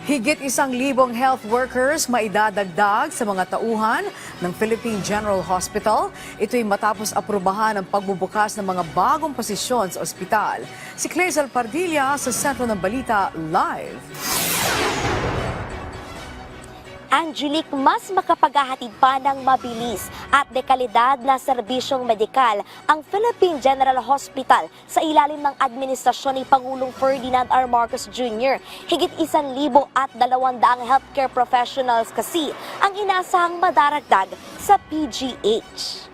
Higit 1,000 health workers maidadagdag sa mga tauhan ng Philippine General Hospital. Ito'y matapos aprubahan ang pagbubukas ng mga bagong posisyon sa ospital. Si Clazel Pardilla sa Sentro ng Balita Live. Angelique, mas makapaghahatid pa ng mabilis at dekalidad na serbisyong medikal ang Philippine General Hospital sa ilalim ng administrasyon ni Pangulong Ferdinand R. Marcos Jr. Higit 1,200 healthcare professionals kasi ang inaasahang madaragdag sa PGH.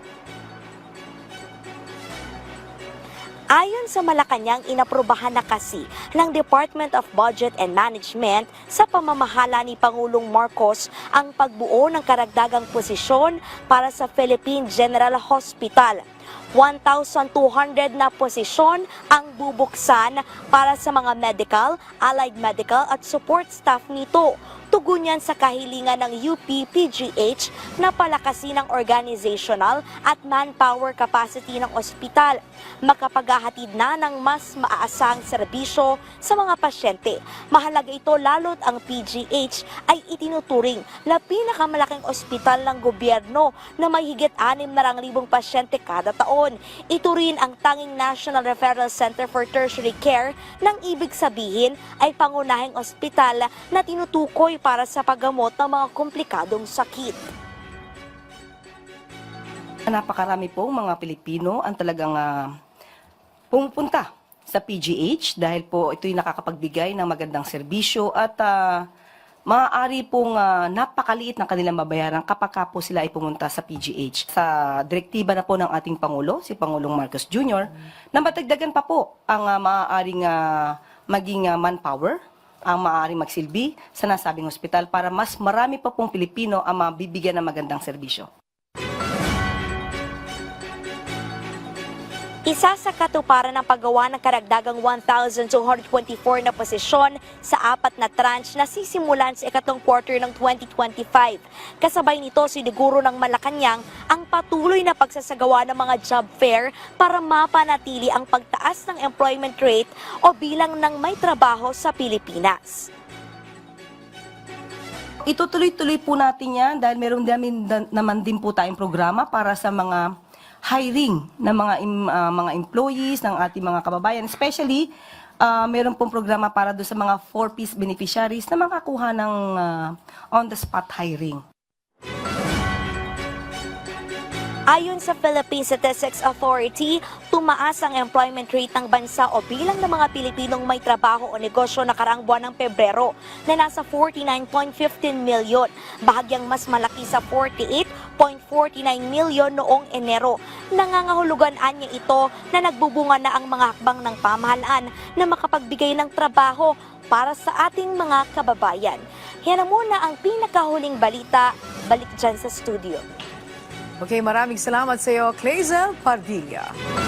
Ayon sa Malacanang, inaprubahan na kasi ng Department of Budget and Management sa pamamahala ni Pangulong Marcos ang pagbuo ng karagdagang posisyon para sa Philippine General Hospital. 1,200 na posisyon ang bubuksan para sa mga medical, allied medical at support staff nito. Tugon yan sa kahilingan ng UP-PGH na palakasin ang organizational at manpower capacity ng ospital. Makapaghahatid na ng mas maaasahang serbisyo sa mga pasyente. Mahalaga ito lalo't ang PGH ay itinuturing na pinakamalaking ospital ng gobyerno na may higit 6,000 pasyente kada taon. Ito rin ang tanging National Referral Center for Tertiary Care nang ibig sabihin ay pangunahing ospital na tinutukoy para sa paggamot ng mga komplikadong sakit. Napakarami pong mga Pilipino ang talagang pumupunta sa PGH dahil po ito'y nakakapagbigay ng magandang serbisyo at maaari pong napakaliit ng kanilang babayaran kapag po sila ay pumunta sa PGH. Sa direktiba na po ng ating Pangulo, si Pangulong Marcos Jr., na matagdagan pa po ang maaaring maging manpower, ang maaaring magsilbi sa nasabing ospital para mas marami pa pong Pilipino ang mabibigyan ng magandang serbisyo. Isa sa katuparan ng paggawa ng karagdagang 1,224 na posisyon sa 4 na tranche na sisimulan sa ikatlong quarter ng 2025. Kasabay nito, siniguro ng Malacanang ang patuloy na pagsasagawa ng mga job fair para mapanatili ang pagtaas ng employment rate o bilang ng may trabaho sa Pilipinas. Itutuloy-tuloy po natin yan dahil meron naman din po tayong programa para sa mga hiring ng mga employees ng ating mga kababayan. Especially, meron pong programa para doon sa mga 4-piece beneficiaries na makakuha ng on-the-spot hiring. Ayon sa Philippine Statistics Authority, tumaas ang employment rate ng bansa o bilang ng mga Pilipinong may trabaho o negosyo nakaraang buwan ng Pebrero na nasa 49.15 million, bahagyang mas malaki sa 48.49 million noong Enero. Nangangahulugan niya ito na nagbubunga na ang mga hakbang ng pamahalaan na makapagbigay ng trabaho para sa ating mga kababayan. Yan na muna ang pinakahuling balita. Balik dyan sa studio. Okay, maraming salamat sa iyo, Clazel Pardilla.